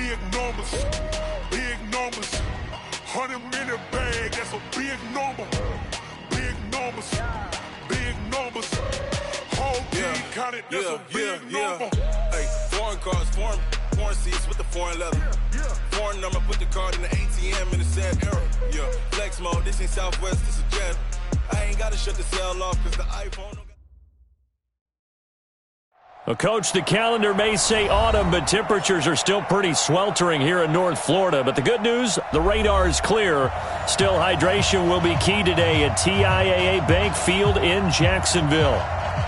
big numbers. Big numbers. 100-minute bag, that's a big number. Big numbers. Big numbers. Whole team counted, that's a big number. Hey, foreign cars, foreign seats with the foreign leather. Foreign number, put the card in the ATM in the sad era. Yeah, flex mode, this ain't Southwest, this is Jet. I ain't gotta shut the cell off cause the iPhone. Well, Coach, the calendar may say autumn, but temperatures are still pretty sweltering here in North Florida. But the good news, the radar is clear. Still, hydration will be key today at TIAA Bank Field in Jacksonville.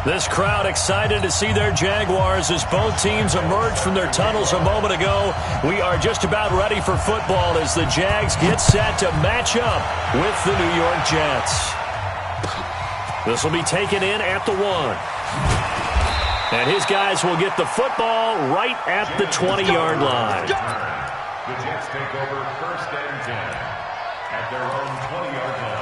This crowd excited to see their Jaguars as both teams emerge from their tunnels a moment ago. We are just about ready for football as the Jags get set to match up with the New York Jets. This will be taken in at the 1. And his guys will get the football right at the 20-yard line. The Jets take over 1st and 10 at their own 20-yard line.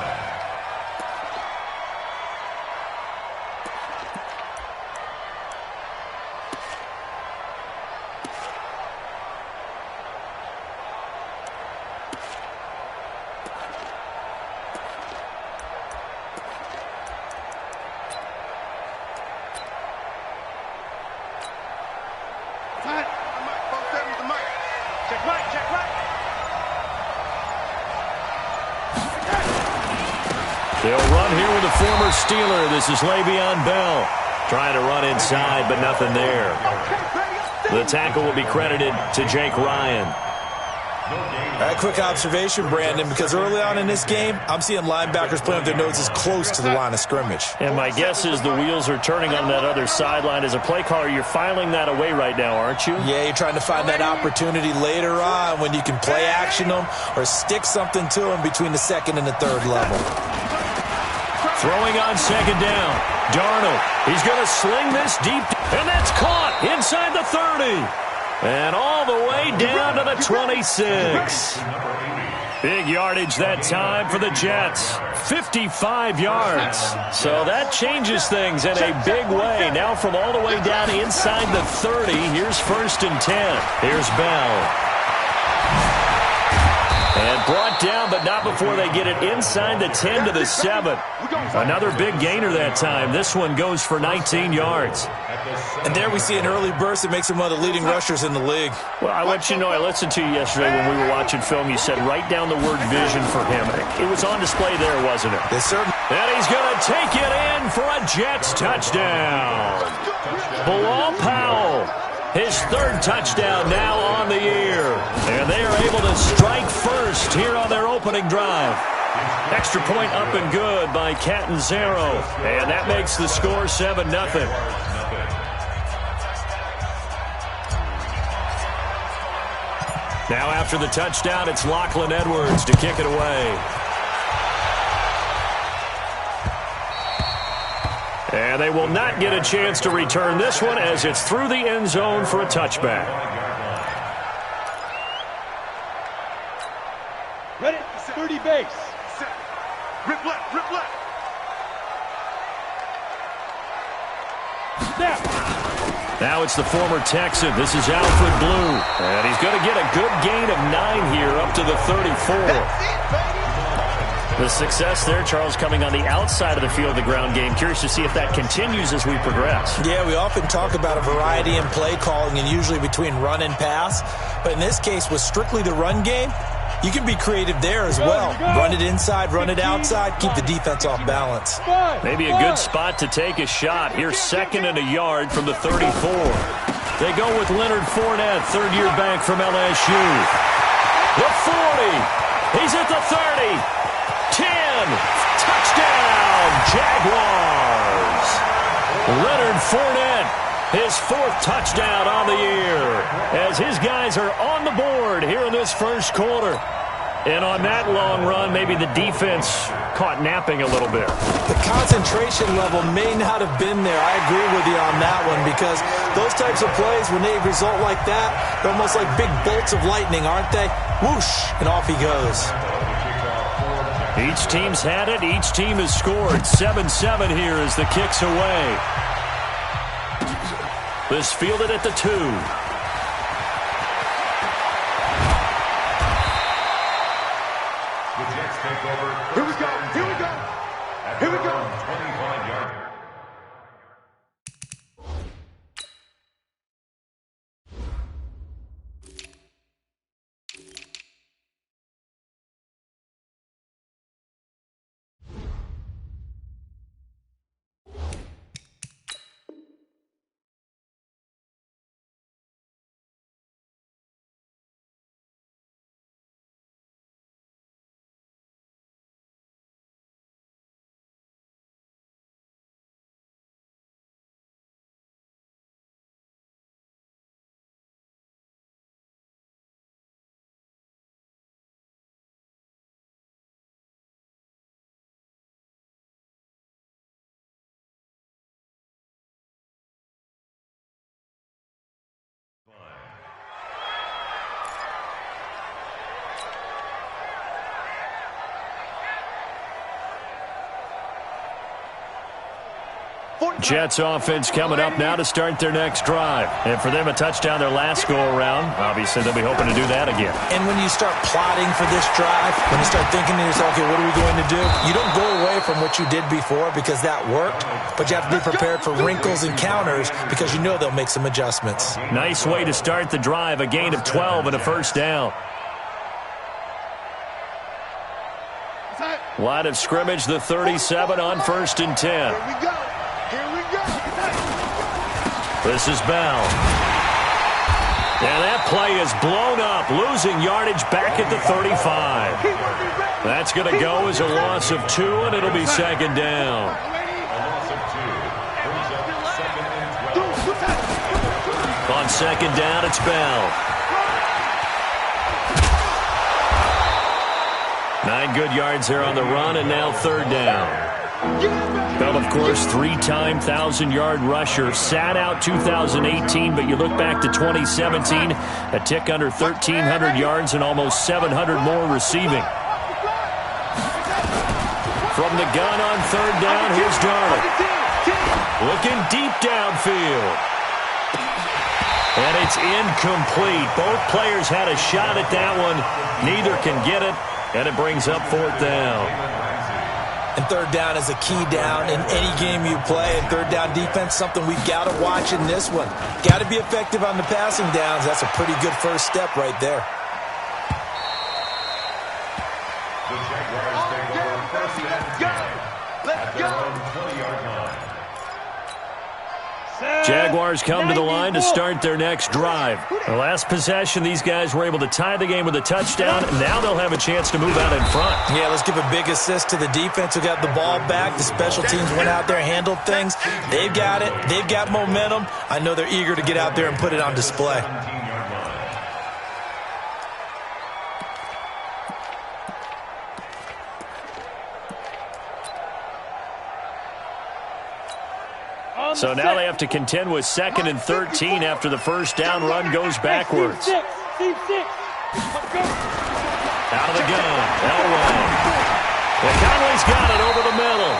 They'll run here with a former Steeler. This is Le'Veon Bell. Trying to run inside, but nothing there. The tackle will be credited to Jake Ryan. A quick observation, Brandon, because early on in this game, I'm seeing linebackers playing with their noses close to the line of scrimmage. And my guess is the wheels are turning on that other sideline. As a play caller, you're filing that away right now, aren't you? Yeah, you're trying to find that opportunity later on when you can play action them or stick something to them between the 2nd and the 3rd level. Throwing on 2nd down. Darnold, he's going to sling this deep, and that's caught inside the 30. And all the way down to the 26. Big yardage that time for the Jets. 55 yards. So that changes things in a big way. Now from all the way down inside the 30, here's 1st and 10. Here's Bell. And brought down, but not before they get it inside the 10 to the 7. Another big gainer that time. This one goes for 19 yards. And there we see an early burst that makes him one of the leading rushers in the league. Well, I want you to know, I listened to you yesterday when we were watching film. You said write down the word vision for him. It was on display there, wasn't it? Yes, sir. And he's going to take it in for a Jets touchdown. Bilal Powell. His 3rd touchdown now on the year. And they are able to strike first here on their opening drive. Extra point up and good by Catanzaro. And that makes the score 7-0. Now after the touchdown, it's Lachlan Edwards to kick it away. And they will not get a chance to return this one as it's through the end zone for a touchback. Ready? 30 base. Rip left, rip left. Snap. Now it's the former Texan. This is Alfred Blue. And he's going to get a good gain of 9 here up to the 34. The success there, Charles, coming on the outside of the field of the ground game. Curious to see if that continues as we progress. Yeah, we often talk about a variety in play calling and usually between run and pass. But in this case, with strictly the run game, you can be creative there as well. Run it inside, run it outside, keep the defense off balance. Maybe a good spot to take a shot. Here's 2nd and a yard from the 34. They go with Leonard Fournette, 3rd-year back from LSU. The 40. He's at the 30. 10. Touchdown, Jaguars. Leonard Fournette, his 4th touchdown on the year, as his guys are on the board here in this first quarter. And on that long run, maybe the defense caught napping a little bit. The concentration level may not have been there. I agree with you on that one because those types of plays, when they result like that, they're almost like big bolts of lightning, aren't they? Whoosh, and off he goes. Each team's had it. Each team has scored. 7-7 here as the kick's away. This fielded at the 2. take over. Here we go. Here we go. At Here we their go. own 25-yard. Jets offense coming up now to start their next drive. And for them, a touchdown their last go-around. Obviously, they'll be hoping to do that again. And when you start plotting for this drive, when you start thinking to yourself, okay, what are we going to do? You don't go away from what you did before because that worked, but you have to be prepared for wrinkles and counters because you know they'll make some adjustments. Nice way to start the drive, a gain of 12 and a first down. Line of scrimmage, the 37 on 1st and 10. Here we go. Here we go. This is Bell. And that play is blown up, losing yardage back at the 35. That's going to go as a loss of 2, and it'll be second down. A loss of 2. Brings up 2nd and 12. On second down, it's Bell. 9 good yards there on the run, and now 3rd down. Bell, of course, 3-time 1,000-yard rusher. Sat out 2018, but you look back to 2017, a tick under 1,300 yards and almost 700 more receiving. From the gun on 3rd down, here's Darnold. Looking deep downfield. And it's incomplete. Both players had a shot at that one. Neither can get it, and it brings up 4th down. And 3rd down is a key down in any game you play. And 3rd down defense, something we've got to watch in this one. Got to be effective on the passing downs. That's a pretty good first step right there. The Jaguars take over 1st and 10 at their own 20-yard line. Jaguars come to the line to start their next drive. The last possession, these guys were able to tie the game with a touchdown. Now they'll have a chance to move out in front. Yeah, let's give a big assist to the defense who got the ball back. The special teams went out there, handled things. They've got it. They've got momentum. I know they're eager to get out there and put it on display. 17-yard line. So now they have to contend with 2nd and 13 after the first down run goes backwards. Team 6. Out of the gun, Elway. And Conway's got it over the middle.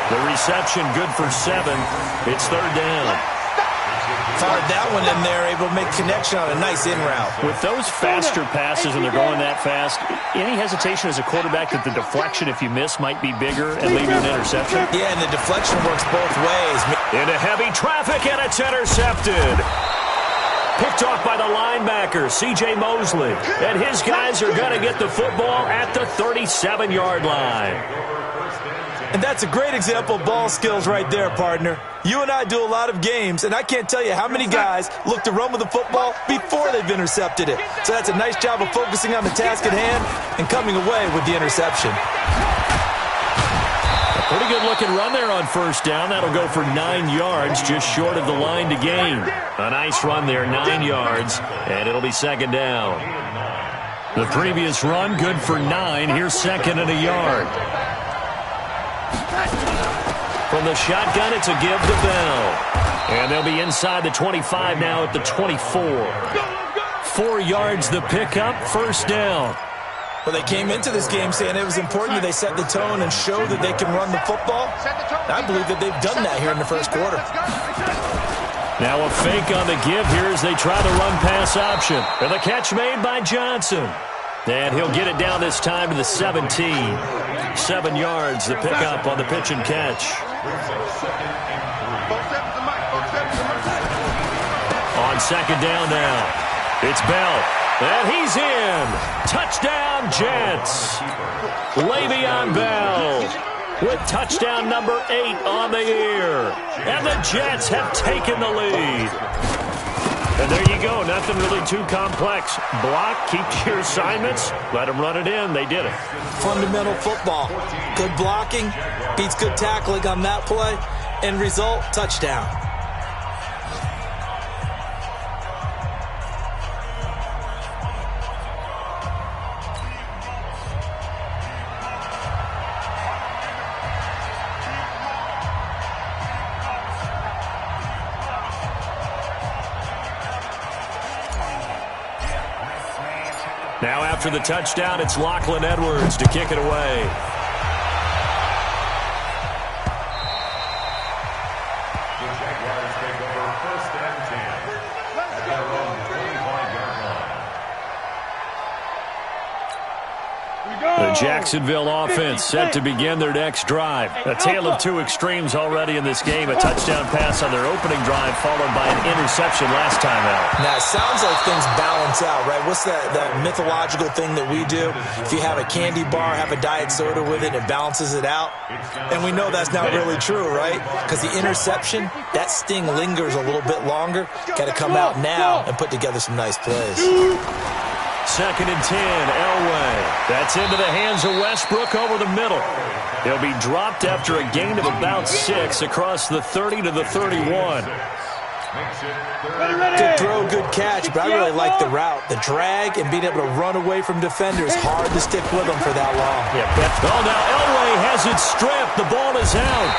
The reception good for 7. It's 3rd down. Fired that one in there, able to make connection on a nice in route. With those faster passes and they're going that fast, any hesitation as a quarterback that the deflection, if you miss, might be bigger and leave you an interception? Yeah, and the deflection works both ways. Into heavy traffic, and it's intercepted. Picked off by the linebacker, C.J. Mosley. And his guys are going to get the football at the 37-yard line. And that's a great example of ball skills right there, partner. You and I do a lot of games, and I can't tell you how many guys look to run with the football before they've intercepted it. So that's a nice job of focusing on the task at hand and coming away with the interception. A pretty good-looking run there on 1st down. That'll go for 9 yards, just short of the line to gain. A nice run there, 9 yards, and it'll be 2nd down. The previous run, good for 9. Here's 2nd and a yard. From the shotgun, it's a give to Bell. And they'll be inside the 25 now at the 24. 4 yards the pickup, 1st down. Well, they came into this game saying it was important that they set the tone and show that they can run the football. I believe that they've done that here in the 1st quarter. Now a fake on the give here as they try the run-pass option. And the catch made by Johnson. And he'll get it down this time to the 17. 7 yards, the pickup on the pitch and catch. On second down now, it's Bell. And he's in. Touchdown, Jets. Le'Veon Bell with touchdown number 8 on the year. And the Jets have taken the lead. And there you go. Nothing really too complex. Block, keep your assignments, let them run it in. They did it. Fundamental football. Good blocking beats good tackling on that play. End result, touchdown. Now after the touchdown, it's Lachlan Edwards to kick it away. The Jaguars take over 1st and 10 at their own 25-yard line. The Jacksonville offense set to begin their next drive. A tale of two extremes already in this game. A touchdown pass on their opening drive followed by an interception last time out. Now, it sounds like things balance out, right? What's that mythological thing that we do? If you have a candy bar, have a diet soda with it, it balances it out. And we know that's not really true, right? Because the interception, that sting lingers a little bit longer. Got to come out now and put together some nice plays. 2nd and 10, Elway. That's into the hands of Westbrook over the middle. He'll be dropped after a gain of about 6 across the 30 to the 31. Good throw, good catch, but I really like the route. The drag and being able to run away from defenders, hard to stick with them for that long. Oh, now Elway has it stripped. The ball is out.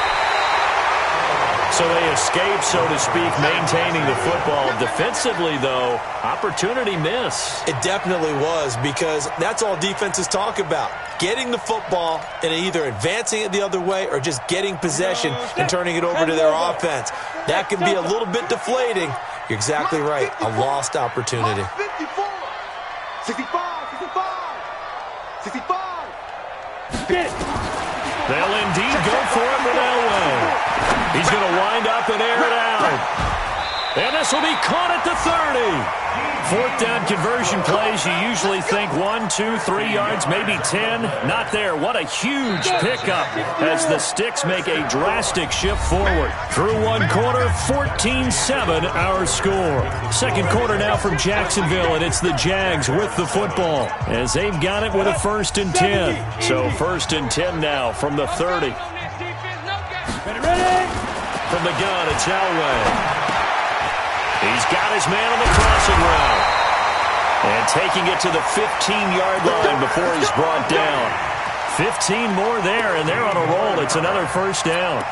So they escape, so to speak, maintaining the football. Defensively, though, opportunity miss. It definitely was, because that's all defenses talk about. Getting the football and either advancing it the other way or just getting possession and turning it over to their offense. That can be a little bit deflating. You're exactly right. A lost opportunity. 65. They'll indeed go for it with Elway. He's going to wind up and air it out. And this will be caught at the 30. 4th down conversion plays, you usually think 1, 2, 3 yards, maybe 10. Not there. What a huge pickup as the Sticks make a drastic shift forward. Through one quarter, 14-7 our score. Second quarter now from Jacksonville, and it's the Jags with the football as they've got it with a 1st and 10. So 1st and 10 now from the 30. From the gun, it's Elway. He's got his man on the crossing route. And taking it to the 15-yard line before he's brought down. 15 more there, and they're on a roll. It's another 1st down.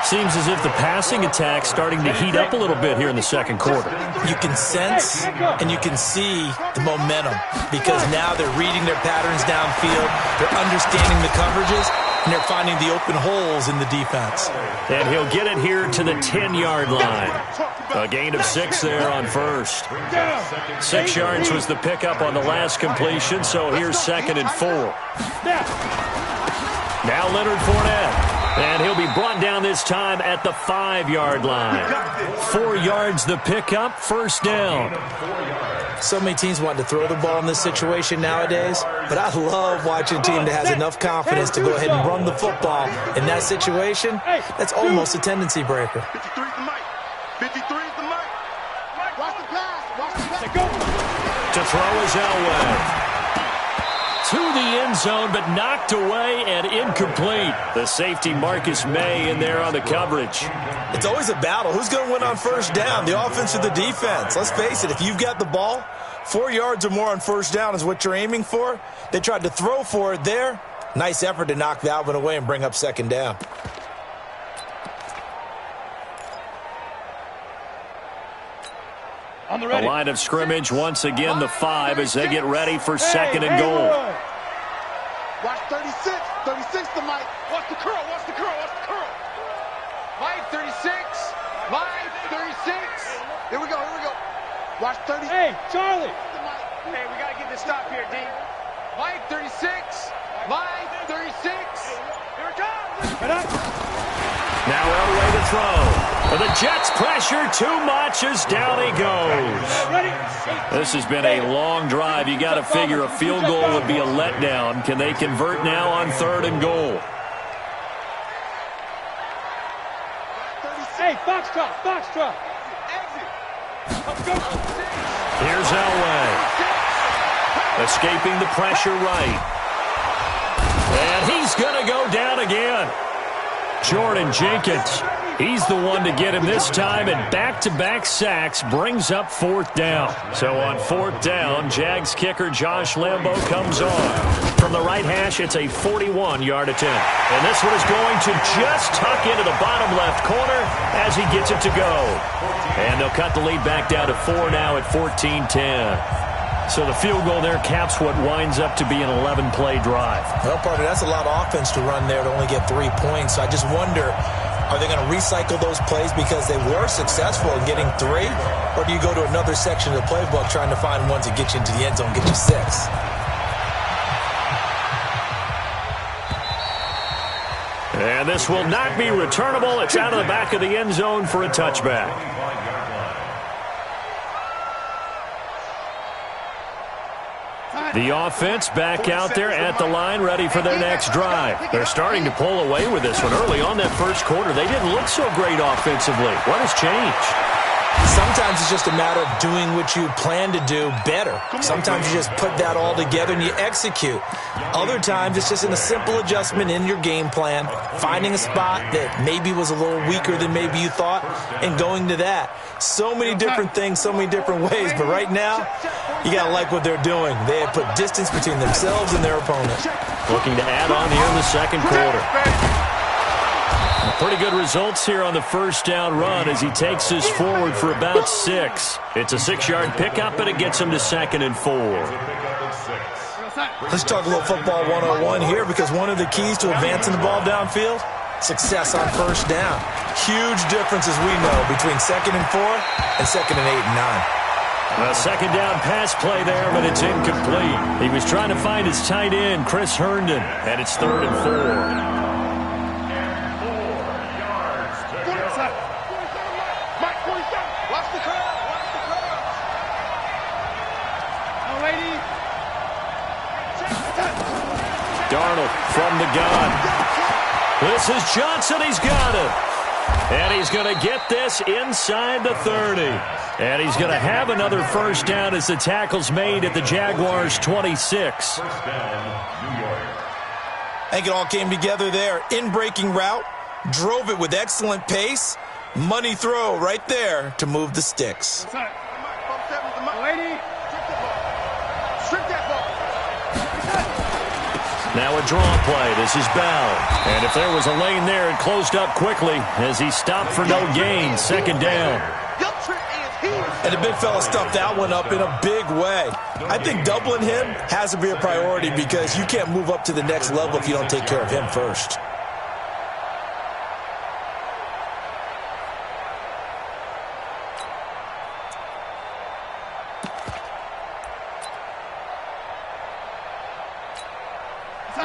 Seems as if the passing attack's starting to heat up a little bit here in the second quarter. You can sense and you can see the momentum, because now they're reading their patterns downfield, they're understanding the coverages, and they're finding the open holes in the defense. And he'll get it here to the 10-yard line. A gain of 6 there on 1st. 6 yards was the pickup on the last completion, so here's 2nd and 4. Now Leonard Fournette. And he'll be brought down this time at the 5-yard line. 4 yards the pickup, 1st down. So many teams want to throw the ball in this situation nowadays, but I love watching a team that has enough confidence to go ahead and run the football. In that situation, that's almost a tendency breaker. 53's the mic. 53's the mic. Watch the pass. Watch the pass. To throw is Elway. To the end zone, but knocked away and incomplete. The safety Marcus May in there on the coverage. It's always a battle. Who's going to win on 1st down, the offense or the defense? Let's face it, if you've got the ball, 4 yards or more on 1st down is what you're aiming for. They tried to throw for it there. Nice effort to knock that one away and bring up 2nd down. The line of scrimmage once again the 5 as they get ready for 2nd and goal. Watch 36. 36 the mic. Watch the curl. Watch the curl. Watch the curl. Live 36. Live 36. Here we go. Here we go. Watch 30. Hey, Charlie. Hey, we got to get this stop here, D. Mike, 36. Mike, 36. Here it comes. Now Elway to throw. The Jets pressure too much as down he goes. This has been a long drive. You got to figure a field goal would be a letdown. Can they convert now on 3rd and goal? Hey, Foxtrot. Here's Elway. Escaping the pressure right. And he's going to go down again. Jordan Jenkins, he's the one to get him this time, and back-to-back sacks brings up 4th down. So on 4th down, Jags kicker Josh Lambo comes on. From the right hash, it's a 41-yard attempt. And this one is going to just tuck into the bottom left corner as he gets it to go. And they'll cut the lead back down to 4 now at 14-10. So the field goal there caps what winds up to be an 11-play drive. Well, partner, that's a lot of offense to run there to only get 3 points. So I just wonder, are they going to recycle those plays because they were successful in getting 3? Or do you go to another section of the playbook trying to find one to get you into the end zone, get you 6? And this will not be returnable. It's out of the back of the end zone for a touchback. The offense back out there at the line, ready for their next drive. They're starting to pull away with this one. Early on that first quarter, they didn't look so great offensively. What has changed? Sometimes it's just a matter of doing what you plan to do better. Sometimes you just put that all together and you execute. Other times it's just in a simple adjustment in your game plan, finding a spot that maybe was a little weaker than maybe you thought, and going to that. So many different things, so many different ways, but right now, you got to like what they're doing. They have put distance between themselves and their opponent. Looking to add on here in the second quarter. Pretty good results here on the first down run as he takes us forward for about 6. It's a 6-yard pickup, and it gets him to 2nd and 4. Let's talk a little football 101 here, because one of the keys to advancing the ball downfield, success on first down. Huge difference, as we know, between 2nd and 4 and 2nd and 8 and 9. A second down pass play there, but it's incomplete. He was trying to find his tight end, Chris Herndon, and it's 3rd and 4. Darnold from the gun. This is Johnson. He's got it. And he's going to get this inside the 30. And he's going to have another first down as the tackle's made at the Jaguars' 26. I think it all came together there. In-breaking route, drove it with excellent pace. Money throw right there to move the sticks. Now a draw play. This is Bell. And if there was a lane there, it closed up quickly as he stopped for no gain. Second down. And the big fella stuffed that one up in a big way. I think doubling him has to be a priority because you can't move up to the next level if you don't take care of him first.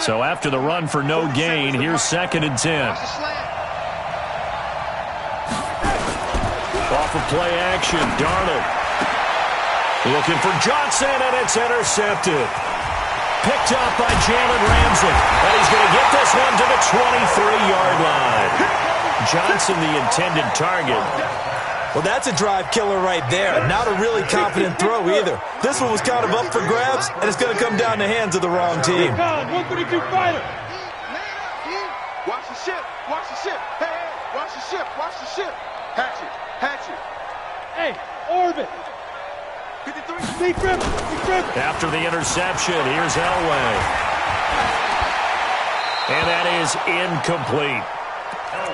So after the run for no gain, here's 2nd and 10. Off of play action, Darnold. Looking for Johnson, and it's intercepted. Picked up by Jalen Ramsey. And he's going to get this one to the 23-yard line. Johnson, the intended target. Well, that's a drive killer right there. Not a really confident throw either. This one was kind of up for grabs, and it's going to come down the hands of the wrong team. 132 fighter. Watch the ship. Watch the ship. Hey, watch the ship. Watch the ship. Hatchet. Hatchet. Hey, orbit. 53. Deep rip. After the interception, here's Elway. And that is incomplete.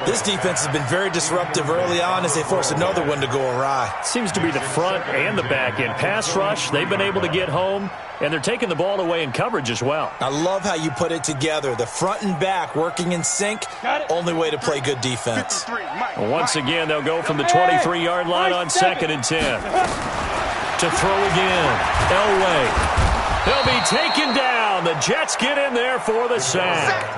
This defense has been very disruptive early on as they force another one to go awry. Seems to be the front and the back end. Pass rush, they've been able to get home, and they're taking the ball away in coverage as well. I love how you put it together. The front and back working in sync, only way to play good defense. Once again, they'll go from the 23-yard line on 2nd and 10. to throw again. Elway. He'll be taken down. The Jets get in there for the sack.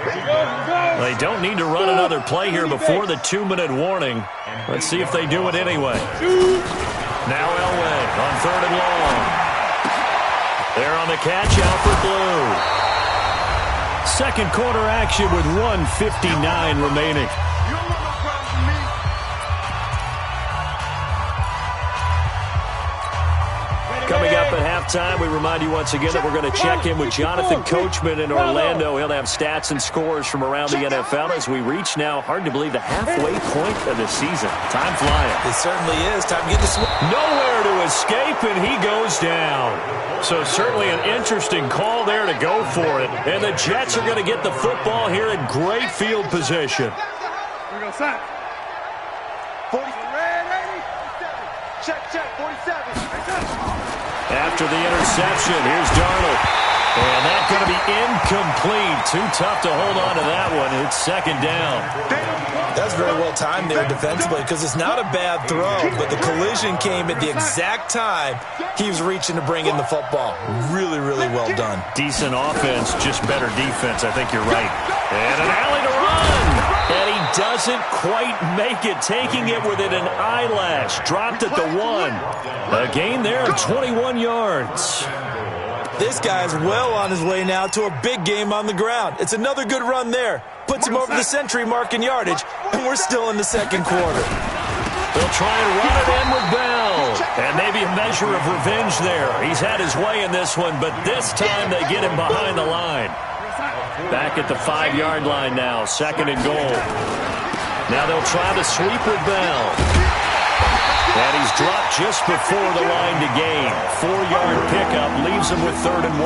They don't need to run another play here before the 2-minute warning. Let's see if they do it anyway. Now Elway on 3rd and long. They're on the catch, Alfred Blue. Second quarter action with 1:59 remaining. Coming up at halftime, we remind you once again that we're going to check in with Jonathan Coachman in Orlando. He'll have stats and scores from around the NFL as we reach now, hard to believe, the halfway point of the season. Time flying. It certainly is. Time to get this one. Nowhere to escape, and he goes down. So certainly an interesting call there to go for it. And the Jets are going to get the football here in great field position. Here we go, sack. 40. Check, 47. After the interception, here's Darnold. And that's going to be incomplete. Too tough to hold on to that one. It's second down. That's very well timed there defensively because it's not a bad throw, but the collision came at the exact time he was reaching to bring in the football. Really, really well done. Decent offense, just better defense. I think you're right. And an alley to run. And he doesn't quite make it, taking it within an eyelash. Dropped at the 1. A gain there of 21 yards. This guy's well on his way now to a big game on the ground. It's another good run there. Puts him over the century mark in yardage, and we're still in the second quarter. They'll try and run it in with Bell. And maybe a measure of revenge there. He's had his way in this one, but this time they get him behind the line. Back at the 5-yard line now, second and goal. Now they'll try to sweep with Bell. And he's dropped just before the line to gain. 4-yard pickup leaves him with 3rd and 1.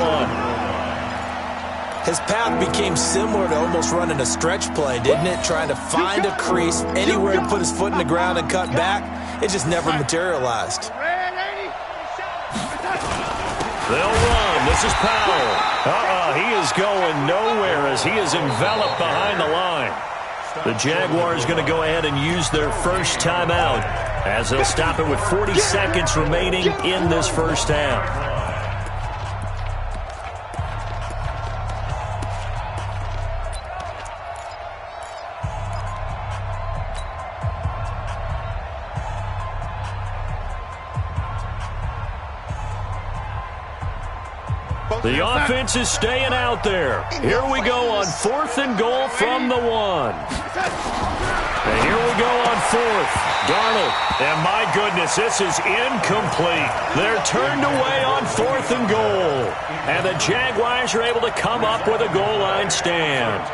His path became similar to almost running a stretch play, didn't it? Trying to find a crease, anywhere to put his foot in the ground and cut back. It just never materialized. They'll run. This is Powell. He is going nowhere as he is enveloped behind the line. The Jaguars going to go ahead and use their first timeout as they'll stop it with 40 seconds remaining in this first half. The offense is staying out there. Here we go on 4th and goal from the 1. And here we go on 4th. Darnold. And my goodness, this is incomplete. They're turned away on 4th and goal. And the Jaguars are able to come up with a goal line stand.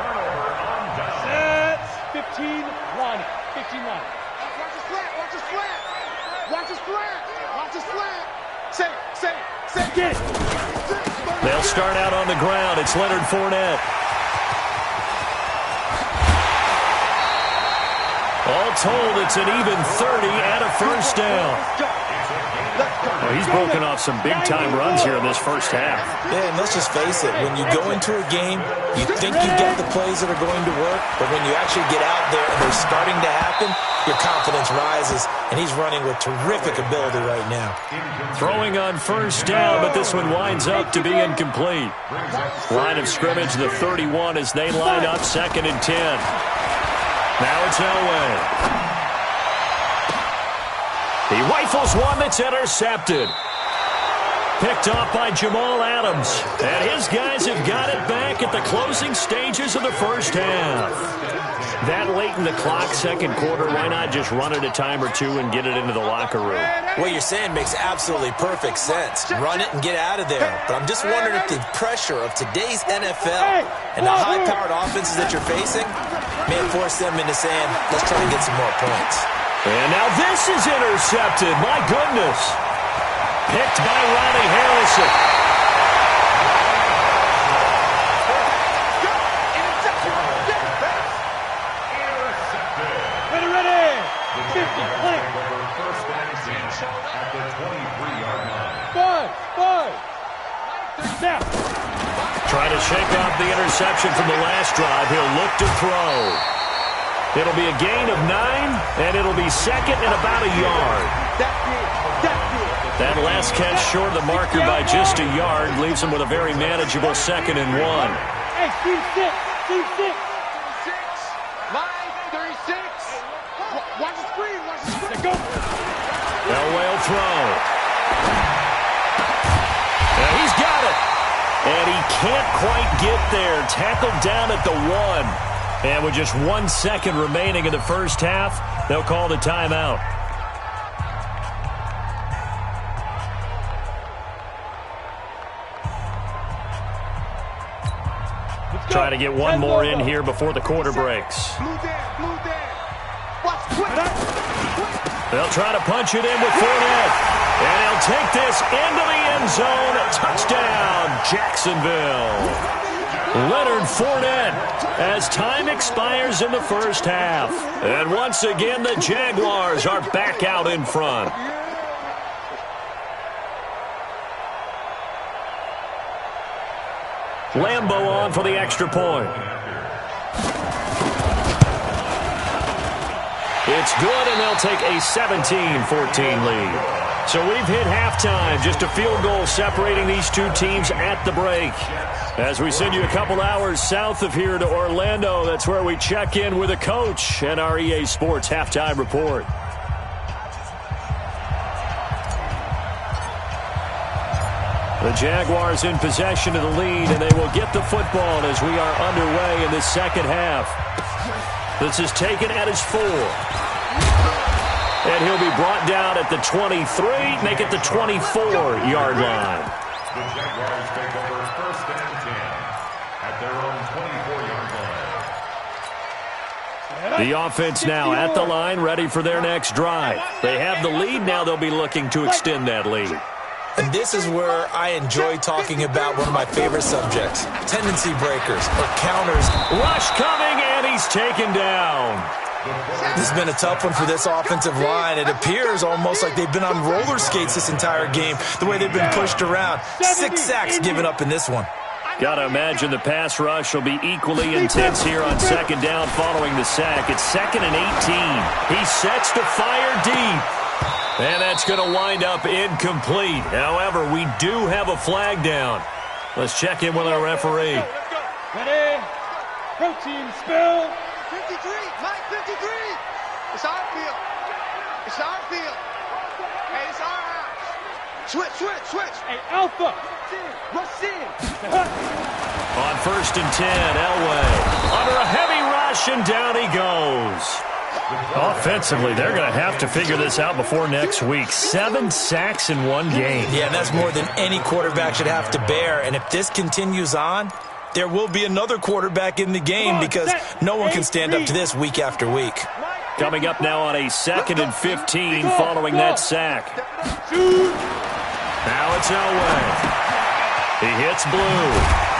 That's 15-line. 15-line. Watch the slant. Watch the slant. Watch the slant. Watch the slant. Say it. Get it. They'll start out on the ground. It's Leonard Fournette. All told, it's an even 30 and a first down. Well, he's broken off some big-time runs here in this first half. Yeah, and let's just face it. When you go into a game, you think you got the plays that are going to work, but when you actually get out there and they're starting to happen, your confidence rises, and he's running with terrific ability right now. Throwing on first down, but this one winds up to be incomplete. Line of scrimmage, the 31, as they line up, 2nd and 10. Now it's Elway. He rifles one that's intercepted. Picked off by Jamal Adams. And his guys have got it back at the closing stages of the first half. That late in the clock, second quarter, why not just run it a time or two and get it into the locker room? What you're saying makes absolutely perfect sense. Run it and get out of there. But I'm just wondering if the pressure of today's NFL and the high-powered offenses that you're facing may force them into saying, let's try to get some more points. And now this is intercepted. My goodness. Picked by Ronnie Harrison. Ready. 50, clear. First and 10 at the 23-yard line. 5. Now. Trying to shake off the interception from the last drive. He'll look to throw. It'll be a gain of 9, and it'll be second and about a yard. That last catch short of the marker by just a yard leaves him with a very manageable 2nd and 1. Hey, C6. Line 36. Watch the screen. Go. Elway will throw. And he's got it. And he can't quite get there. Tackled down at the 1. And with just 1 second remaining in the first half, they'll call the timeout. Trying to get one more in here before the quarter breaks. They'll try to punch it in with Fournette. And he'll take this into the end zone. Touchdown, Jacksonville. Leonard Fournette as time expires in the first half. And once again, the Jaguars are back out in front. Lambeau on for the extra point. It's good, and they'll take a 17-14 lead. So we've hit halftime. Just a field goal separating these two teams at the break. As we send you a couple hours south of here to Orlando, that's where we check in with a coach and our EA Sports halftime report. The Jaguars in possession of the lead, and they will get the football as we are underway in the second half. This is taken at his 4. And he'll be brought down at the 23, make it the 24-yard line. The Jaguars take over 1st and 10 at their own 24-yard line. The offense now at the line, ready for their next drive. They have the lead. Now they'll be looking to extend that lead. And this is where I enjoy talking about one of my favorite subjects, tendency breakers or counters. Rush coming, and he's taken down. This has been a tough one for this offensive line. It appears almost like they've been on roller skates this entire game, the way they've been pushed around. 6 sacks given up in this one. Got to imagine the pass rush will be equally intense here on 2nd down following the sack. It's 2nd and 18. He sets to fire deep. And that's going to wind up incomplete. However, we do have a flag down. Let's check in with our referee. Ready? Protein spill. 53, Mike 53. It's our field. It's our field. Hey, it's our house. Switch. Hey, Alpha. Rush in. On 1st and 10, Elway under a heavy rush, and down he goes. Offensively, they're going to have to figure this out before next week. 7 sacks in one game. Yeah, and that's more than any quarterback should have to bear. And if this continues on, there will be another quarterback in the game because no one can stand up to this week after week. Coming up now on a 2nd and 15 following that sack. Now it's Elway. He hits blue.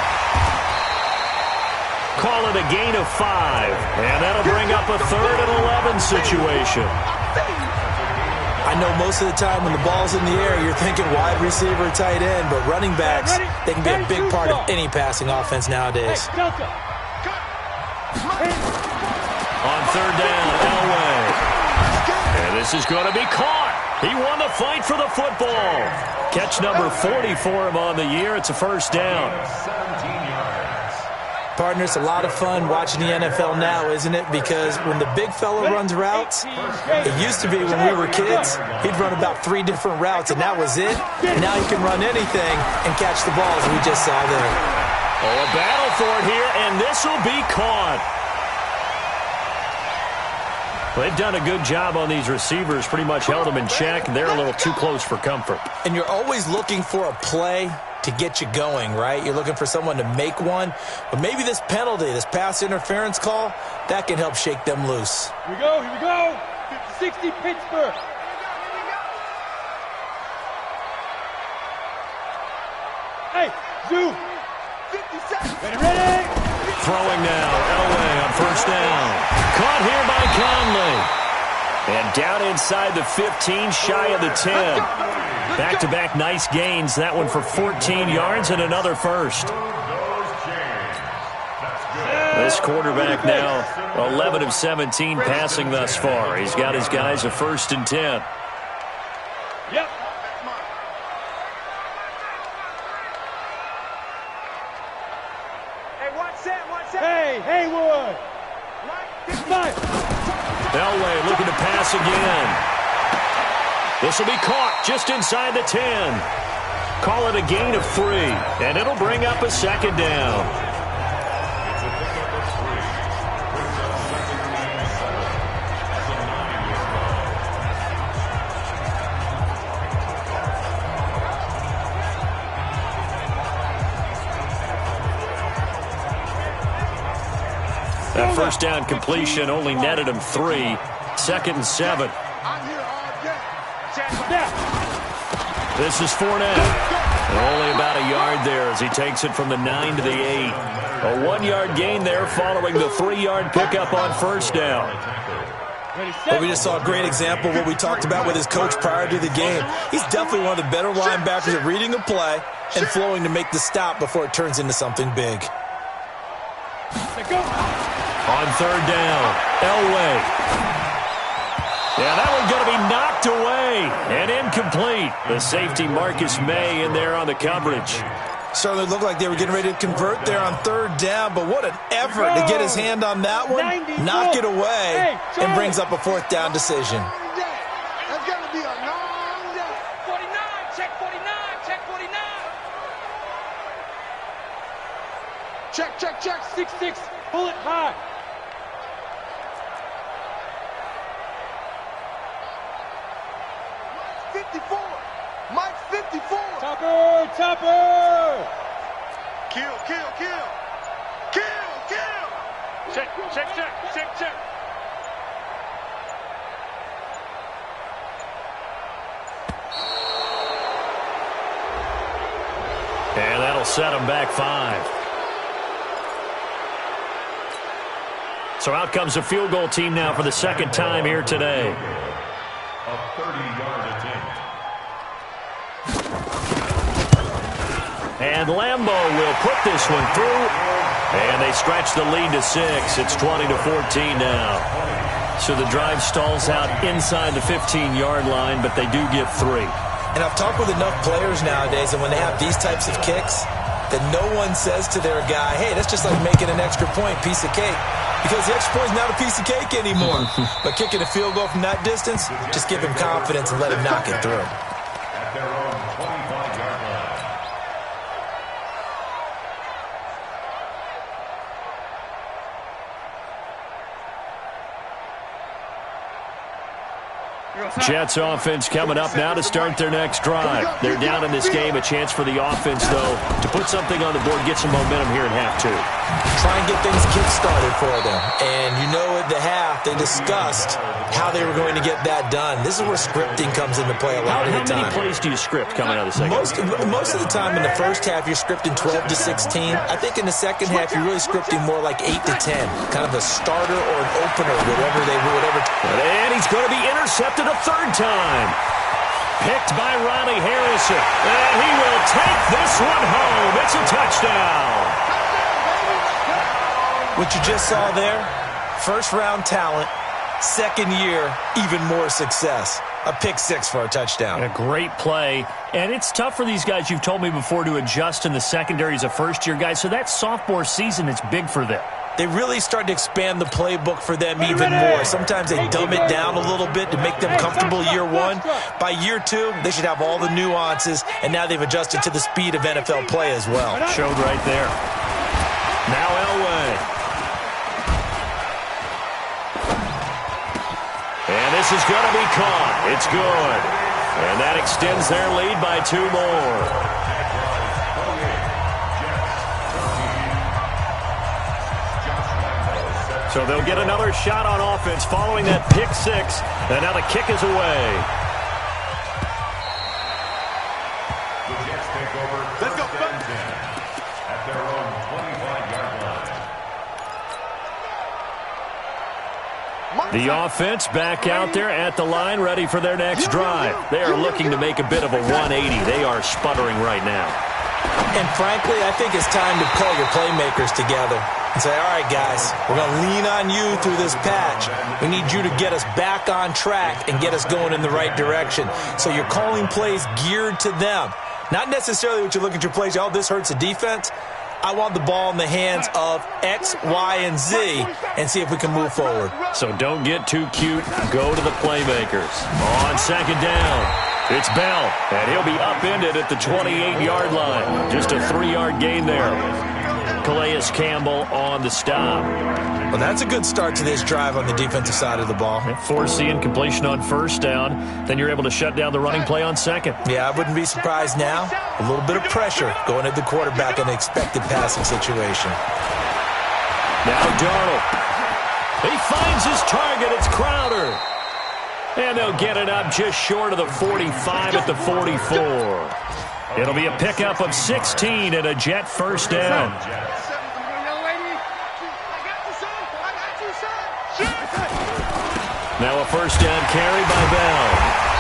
Call it a gain of 5, and that'll bring up a 3rd and 11 situation. I know most of the time when the ball's in the air, you're thinking wide receiver, tight end, but running backs, they can be a big part of any passing offense nowadays. On 3rd down, Elway. And this is going to be caught. He won the fight for the football. Catch number 40 for him on the year. It's a 1st down. Partner, it's a lot of fun watching the NFL now, isn't it? Because when the big fella runs routes, it used to be when we were kids, he'd run about 3 different routes, and that was it. Now he can run anything and catch the ball, as we just saw there. Oh, a battle for it here, and this will be caught. They've done a good job on these receivers, pretty much held them in check, and they're a little too close for comfort. And you're always looking for a play to get you going, right? You're looking for someone to make one. But maybe this penalty, this pass interference call, that can help shake them loose. Here we go. 60 Pittsburgh. Hey, Zoo. 50 seconds. Ready? Throwing now, Elway on 1st down. Caught here by Conley. And down inside the 15, shy of the 10. Back-to-back nice gains. That one for 14 yards and another 1st. This quarterback now 11 of 17 passing thus far. He's got his guys a 1st and 10. Yep. Hey, Haywood. Fire. Elway looking to pass again. This will be caught just inside the 10. Call it a gain of 3, and it'll bring up a second down. It's a pickup of 3. Brings up second and 7. That's a 9-yard run. That first down completion only netted him 3. Second and 7. I'm here all day. This is Fournette. Only about a yard there as he takes it from the 9 to the 8. A 1-yard gain there following the 3-yard pickup on first down. But we just saw a great example of what we talked about with his coach prior to the game. He's definitely one of the better linebackers at reading a play and flowing to make the stop before it turns into something big. On third down, Elway. Yeah, that one's going to be knocked away and incomplete. The safety Marcus May in there on the coverage. Certainly looked like they were getting ready to convert there on third down, but what an effort to get his hand on that one, knock it away, and brings up a fourth down decision. That's going to be a long day. 49, check 49, check 49. Check. 6-6. Pull it high. Mike 54. Topper. Kill. Check. And that'll set him back 5. So out comes the field goal team now for the second time here today. A 30-yard attempt. And Lambeau will put this one through. And they stretch the lead to 6. It's 20-14 now. So the drive stalls out inside the 15-yard line, but they do get 3. And I've talked with enough players nowadays, and when they have these types of kicks, that no one says to their guy, hey, that's just like making an extra point, piece of cake. Because the extra point is not a piece of cake anymore. But kicking a field goal from that distance, just give him confidence and let him knock it through. At their own 25-yard line. Jets offense coming up now to start their next drive. They're down in this game. A chance for the offense, though, to put something on the board, get some momentum here in half 2. Try and get things kick-started for them. And you know at the half, they discussed how they were going to get that done. This is where scripting comes into play a lot of the time. How many plays do you script coming out of the second? Most of the time in the first half, you're scripting 12 to 16. I think in the second half, you're really scripting more like 8 to 10. Kind of a starter or an opener, whatever. And he's going to be intercepted a third time. Picked by Ronnie Harrison. And he will take this one home. It's a touchdown. What you just saw there, first-round talent, second year, even more success. A pick 6 for a touchdown. A great play. And it's tough for these guys, you've told me before, to adjust in the secondary as a first-year guy. So that sophomore season is big for them. They really start to expand the playbook for them even more. Sometimes they dumb it down a little bit to make them comfortable year 1. By year 2, they should have all the nuances, and now they've adjusted to the speed of NFL play as well. Showed right there. Now Elway. And this is going to be caught. It's good. And that extends their lead by 2 more. So they'll get another shot on offense following that pick 6. And now the kick is away. The Jets take over. Let's go. At their own 25-yard line. The offense back out there at the line, ready for their next drive. They are looking to make a bit of a 180. They are sputtering right now. And frankly, I think it's time to call your playmakers together and say, all right, guys, we're going to lean on you through this patch. We need you to get us back on track and get us going in the right direction. So you're calling plays geared to them. Not necessarily what you look at your plays, oh, this hurts the defense. I want the ball in the hands of X, Y, and Z and see if we can move forward. So don't get too cute. Go to the playmakers. On second down, it's Bell, and he'll be upended at the 28-yard line. Just a 3-yard gain there. Calais Campbell on the stop. Well, that's a good start to this drive on the defensive side of the ball. Force the incompletion on first down. Then you're able to shut down the running play on second. Yeah, I wouldn't be surprised now. A little bit of pressure going at the quarterback in an expected passing situation. Now Darnold. He finds his target. It's Crowder. And they'll get it up just short of the 45 at the 44. It'll be a pickup of 16 and a Jet first down. Now a first down carry by Bell.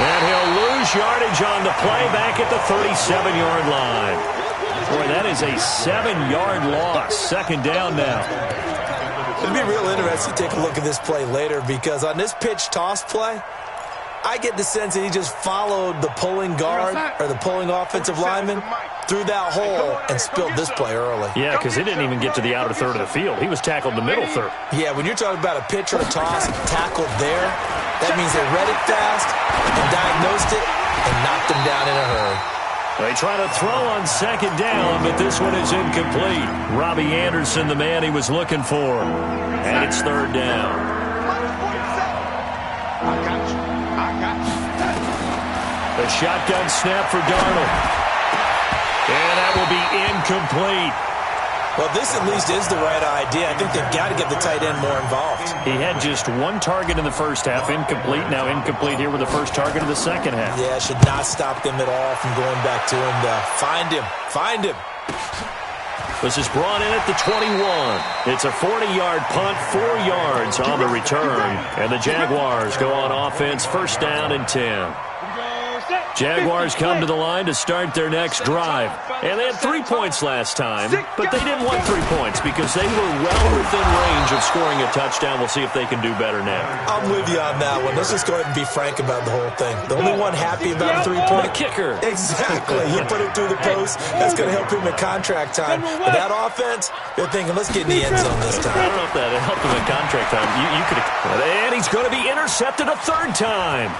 And he'll lose yardage on the play back at the 37-yard line. Boy, that is a 7-yard loss. Second down now. It'll be real interesting to take a look at this play later because on this pitch toss play, I get the sense that he just followed the pulling guard or the pulling offensive lineman through that hole and spilled this play early. Yeah, because he didn't even get to the outer third of the field. He was tackled in the middle third. Yeah, when you're talking about a pitch or a toss tackled there, that means they read it fast and diagnosed it and knocked him down in a hurry. They try to throw on second down, but this one is incomplete. Robbie Anderson, the man he was looking for. And it's third down. The shotgun snap for Darnold. And that will be incomplete. Well, this at least is the right idea. I think they've got to get the tight end more involved. He had just one target in the first half, incomplete. Now incomplete here with the first target of the second half. Yeah, should not stop them at all from going back to him to find him. Find him. This is brought in at the 21. It's a 40-yard punt, 4 yards on the return. And the Jaguars go on offense, first down and 10. Jaguars come to the line to start their next drive. And they had 3 points last time, but they didn't want 3 points because they were well within range of scoring a touchdown. We'll see if they can do better now. I'm with you on that one. Let's just go ahead and be frank about the whole thing. The only one happy about a 3-point kicker. Exactly. You put it through the post. That's going to help him at contract time. But that offense, they're thinking, let's get in the end zone this time. I don't know if that helped him at contract time. You could have. And he's going to be intercepted a third time.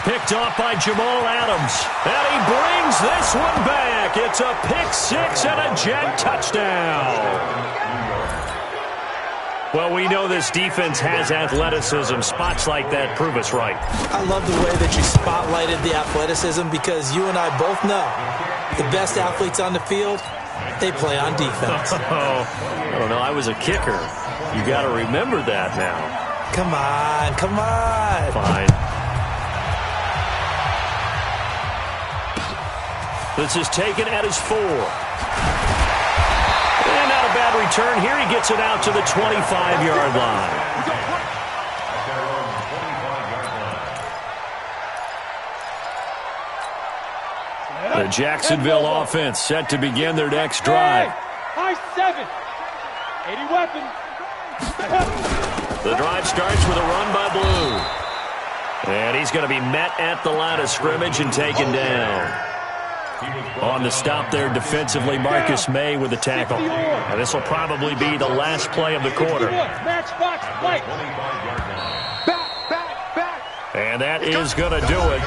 Picked off by Jamal Adams. And he brings this one back. It's a pick six and a Jet touchdown. Well, we know this defense has athleticism. Spots like that prove us right. I love the way that you spotlighted the athleticism because you and I both know the best athletes on the field, they play on defense. I don't know. I was a kicker. You got to remember that now. Come on, come on. Fine. This is taken at his 4. And not a bad return here. He gets it out to the 25-yard line. The Jacksonville offense set to begin their next drive. High 7. 80 weapons. The drive starts with a run by Blue. And he's going to be met at the line of scrimmage and taken down. On the stop there defensively, Marcus May with the tackle. Now, this will probably be the last play of the quarter. And that is going to do it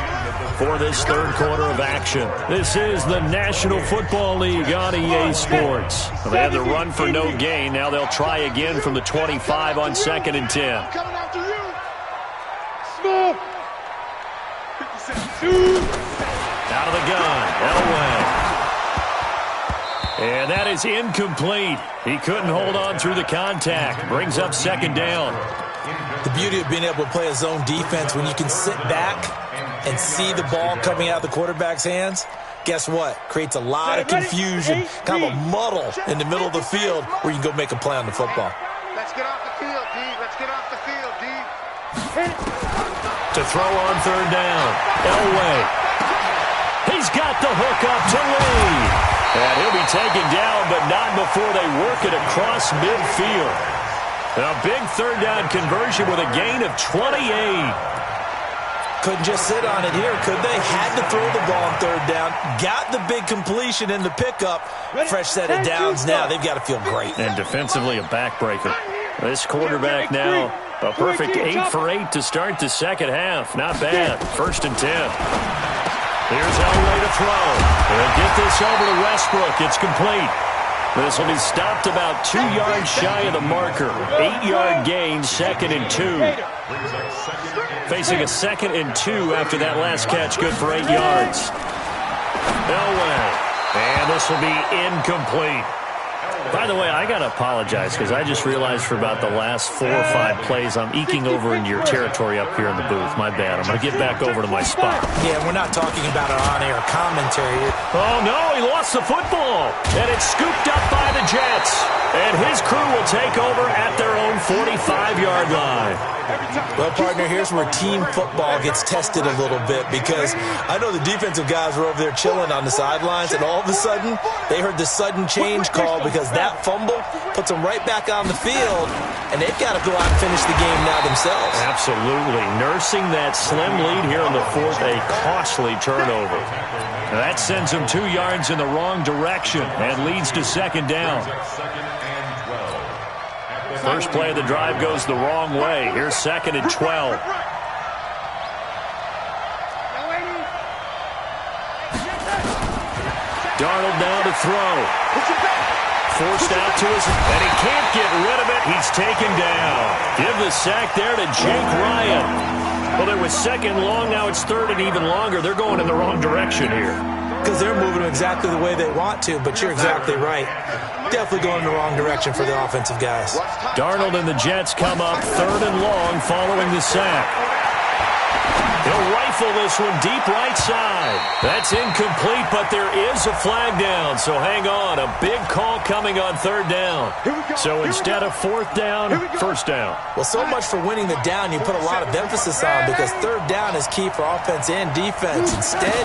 for this third quarter of action. This is the National Football League on EA Sports. They had the run for no gain. Now they'll try again from the 25 on 2nd and 10. Out of the gun, Elway. And that is incomplete. He couldn't hold on through the contact. Brings up second down. The beauty of being able to play a zone defense when you can sit back and see the ball coming out of the quarterback's hands, guess what? Creates a lot of confusion, kind of a muddle in the middle of the field where you can go make a play on the football. Let's get off the field, D. Let's get off the field, D. To throw on third down, Elway. He's got the hook up to Lee. And he'll be taken down, but not before they work it across midfield. A big third down conversion with a gain of 28. Couldn't just sit on it here, could they? Had to throw the ball on third down. Got the big completion in the pickup. Fresh set of downs now. They've got to feel great. And defensively, a backbreaker. This quarterback now, a perfect 8 for 8 to start the second half. Not bad. 1st and 10. Here's Elway to throw. They'll get this over to Westbrook. It's complete. This will be stopped about 2 yards shy of the marker. 8-yard gain, 2nd and 2. Facing a 2nd and 2 after that last catch, good for 8 yards. Elway. And this will be incomplete. By the way, I got to apologize because I just realized for about the last 4 or 5 plays I'm eking over into your territory up here in the booth. My bad. I'm going to get back over to my spot. Yeah, we're not talking about an on-air commentary. Oh, no, he lost the football. And it's scooped up by the Jets. And his crew will take over at their own 45-yard line. Well, partner, here's where team football gets tested a little bit because I know the defensive guys were over there chilling on the sidelines, and all of a sudden they heard the sudden change call because that fumble puts them right back on the field, and they've got to go out and finish the game now themselves. Absolutely. Nursing that slim lead here in the 4th, a costly turnover. Now that sends them 2 yards in the wrong direction and leads to 2nd down. First play of the drive goes the wrong way. Here's 2nd and 12. Darnold now to throw. Forced out to his, and he can't get rid of it. He's taken down. Give the sack there to Jake Ryan. Well, there was 2nd long. Now it's 3rd and even longer. They're going in the wrong direction here. Because they're moving exactly the way they want to, but you're exactly right. Definitely going in the wrong direction for the offensive guys. Darnold and the Jets come up 3rd and long following the sack. He'll rifle this one deep right side. That's incomplete, but there is a flag down, so hang on. A big call coming on 3rd down. So instead of 4th down, 1st down. Well, so much for winning the down you put a lot of emphasis on because 3rd down is key for offense and defense. Instead,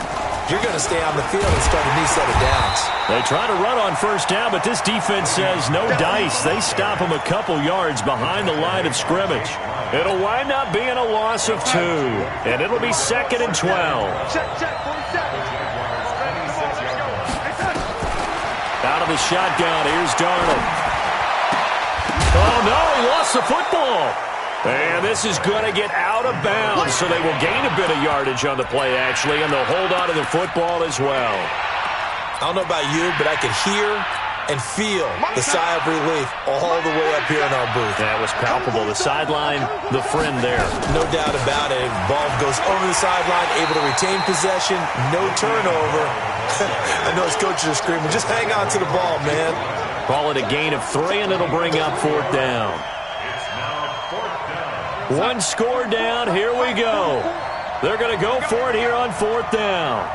you're going to stay on the field and start a new set of downs. They try to run on 1st down, but this defense says no dice. They stop them a couple yards behind the line of scrimmage. It'll wind up being a loss of 2, and it'll be 2nd and 12. Out of the shotgun, here's Darnold. Oh, no, he lost the football. And this is going to get out of bounds, so they will gain a bit of yardage on the play, actually, and they'll hold on to the football as well. I don't know about you, but I could hear and feel the sigh of relief all the way up here in our booth. That was palpable. The sideline, the friend there. No doubt about it. Ball goes over the sideline, able to retain possession, no turnover. I know his coaches are screaming, just hang on to the ball, man. Call it a gain of 3, and it'll bring up 4th down. 1 score down. Here we go. They're going to go for it here on 4th down.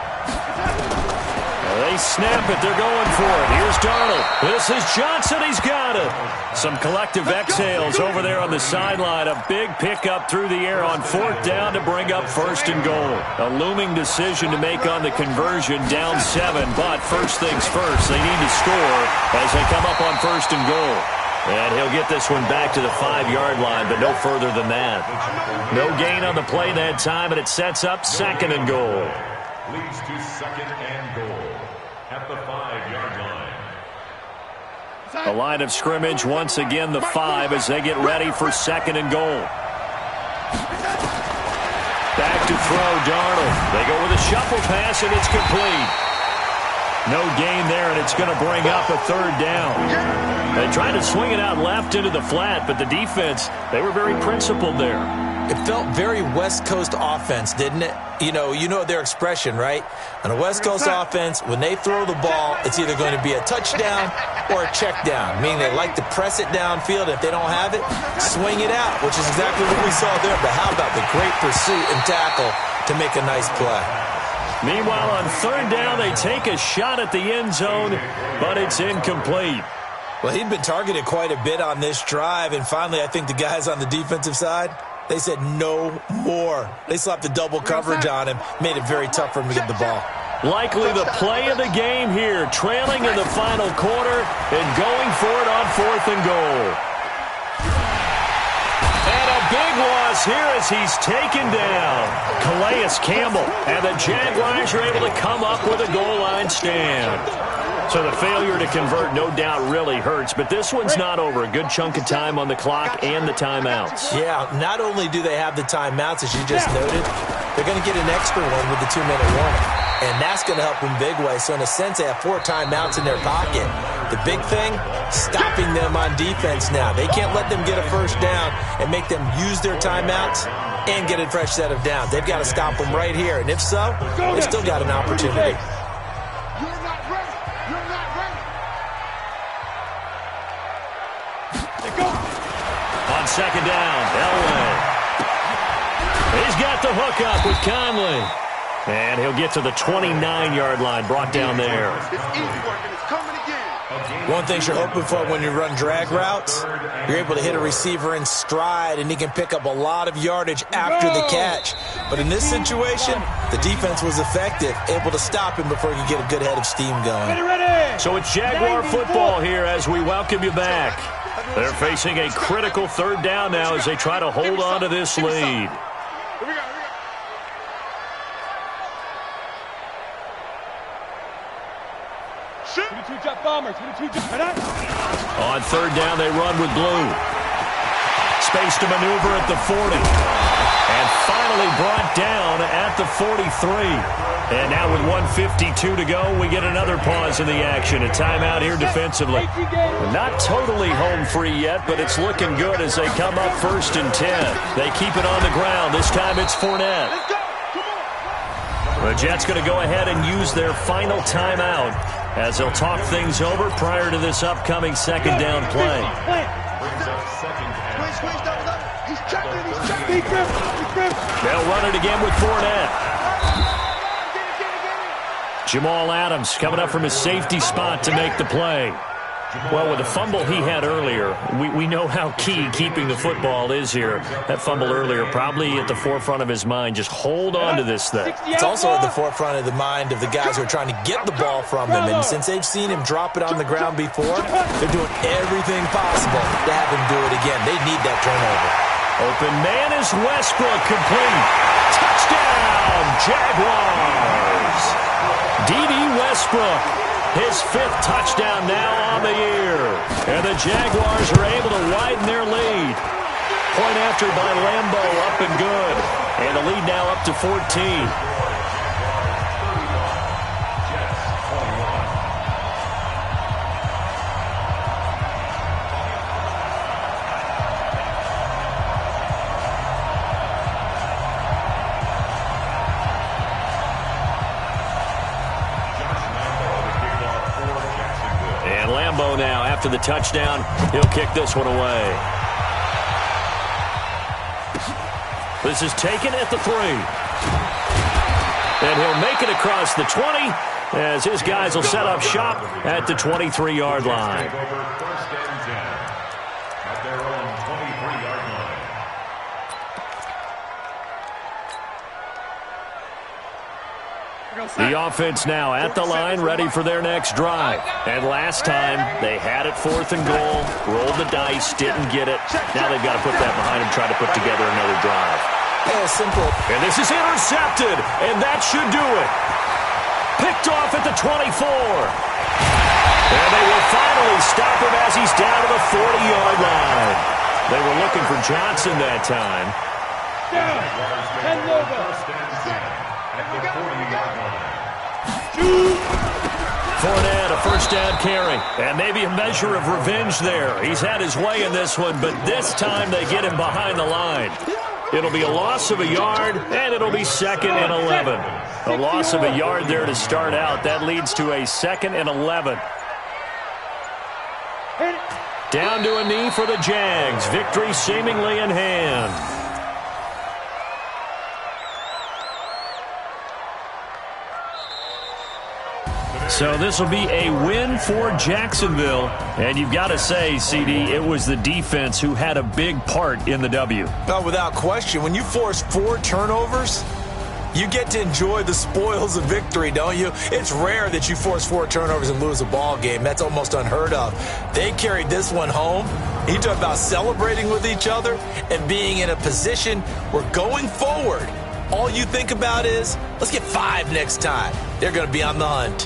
They snap it. They're going for it. Here's Darnold. This is Johnson. He's got it. Some collective exhales over there on the sideline. A big pickup through the air on 4th down to bring up 1st and goal. A looming decision to make on the conversion, down 7. But first things first, they need to score as they come up on 1st and goal. And he'll get this one back to the 5-yard line, but no further than that. No gain on the play that time, and it sets up 2nd and goal. Leads to 2nd and goal at the 5-yard line. The line of scrimmage, once again, the 5 as they get ready for 2nd and goal. Back to throw, Darnold. They go with a shuffle pass, and it's complete. No gain there, and it's going to bring up a 3rd down. They tried to swing it out left into the flat, but the defense, they were very principled there. It felt very West Coast offense, didn't it? You know their expression, right? On a West Coast offense, when they throw the ball, it's either going to be a touchdown or a check down, meaning they like to press it downfield. If they don't have it, swing it out, which is exactly what we saw there. But how about the great pursuit and tackle to make a nice play? Meanwhile, on 3rd down, they take a shot at the end zone, but it's incomplete. Well, he'd been targeted quite a bit on this drive, and finally I think the guys on the defensive side, they said no more. They slapped the double coverage on him, made it very tough for him to get the ball. Likely the play of the game here, trailing in the final quarter and going for it on 4th and goal. And a big loss here as he's taken down. Calais Campbell, and the Jaguars are able to come up with a goal line stand. So the failure to convert no doubt really hurts, but this one's not over. A good chunk of time on the clock and the timeouts. Yeah, not only do they have the timeouts, as you just noted, they're going to get an extra one with the 2-minute warning. And that's going to help in big way. So in a sense, they have 4 timeouts in their pocket. The big thing, stopping them on defense now. They can't let them get a first down and make them use their timeouts and get a fresh set of downs. They've got to stop them right here. And if so, they've still got an opportunity. You're not ready. You're not ready. On second down, Elway. He's got the hook up with Conley. And he'll get to the 29-yard line, brought down there. It's easy work, and it's coming again. One thing you're hoping for when you run drag routes, you're able to hit a receiver in stride, and he can pick up a lot of yardage after the catch. But in this situation, the defense was effective, able to stop him before he could get a good head of steam going. So it's Jaguar football here as we welcome you back. They're facing a critical third down now as they try to hold on to this lead. On third down, they run with blue. Space to maneuver at the 40. And finally brought down at the 43. And now with 1:52 to go, we get another pause in the action. A timeout here defensively. Not totally home free yet, but it's looking good as they come up 1st and 10. They keep it on the ground. This time it's Fournette. The Jets going to go ahead and use their final timeout as they'll talk things over prior to this upcoming second down play. They'll run it again with Fournette. Jamal Adams coming up from his safety spot to make the play. Well, with the fumble he had earlier, we know how key keeping the football is here. That fumble earlier probably at the forefront of his mind. Just hold on to this thing. It's also at the forefront of the mind of the guys who are trying to get the ball from him. And since they've seen him drop it on the ground before, they're doing everything possible to have him do it again. They need that turnover. Open man is Westbrook, complete. Touchdown, Jaguars. D.D. Westbrook, his 5th touchdown now on the year. And the Jaguars are able to widen their lead. Point after by Lambo, up and good. And the lead now up to 14. Now, after the touchdown, he'll kick this one away. This is taken at the 3. And he'll make it across the 20 as his guys will set up shop at the 23-yard line. First and 10 at their own 23-yard line. The offense now at the line, ready for their next drive. And last time, they had it 4th and goal, rolled the dice, didn't get it. Now they've got to put that behind them, try to put together another drive. Yeah, simple. And this is intercepted, and that should do it. Picked off at the 24. And they will finally stop him as he's down to the 40-yard line. They were looking for Johnson that time. Fournette, a first down carry. And maybe a measure of revenge there. He's had his way in this one, but this time they get him behind the line. It'll be a loss of a yard, and it'll be 2nd and 11. A loss of a yard there to start out. That leads to a 2nd and 11. Down to a knee for the Jags. Victory seemingly in hand. So this will be a win for Jacksonville. And you've got to say, CD, it was the defense who had a big part in the W. No, without question. When you force 4 turnovers, you get to enjoy the spoils of victory, don't you? It's rare that you force 4 turnovers and lose a ball game. That's almost unheard of. They carried this one home. You talk about celebrating with each other and being in a position where going forward, all you think about is, let's get 5 next time. They're going to be on the hunt.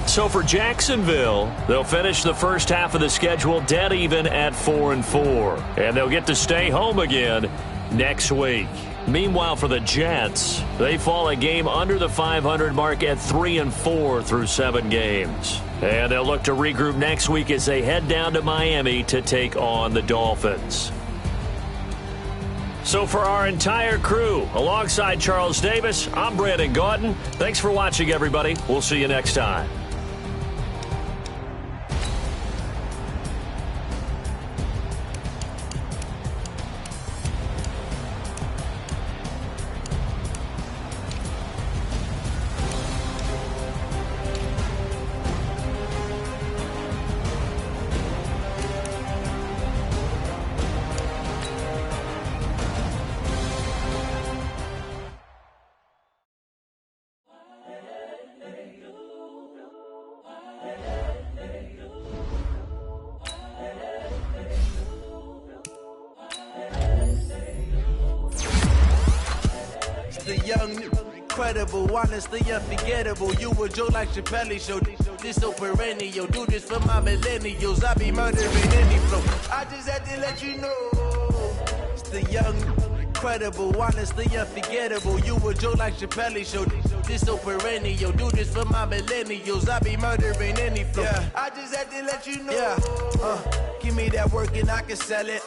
So for Jacksonville, they'll finish the first half of the schedule dead even at 4-4. And they'll get to stay home again next week. Meanwhile, for the Jets, they fall a game under the 500 mark at 3-4 through 7 games. And they'll look to regroup next week as they head down to Miami to take on the Dolphins. So for our entire crew, alongside Charles Davis, I'm Brandon Gaudin. Thanks for watching, everybody. We'll see you next time. The young, incredible, honestly unforgettable. You a joke like Chappelle Show. This so perennial. Do this for my millennials. I be murdering any flow. I just had to let you know. It's the young, incredible, honestly unforgettable. You a joke like Chappelle Show. This so perennial. Do this for my millennials. I be murdering any flow. Yeah. I just had to let you know. Yeah. Give me that work and I can sell it.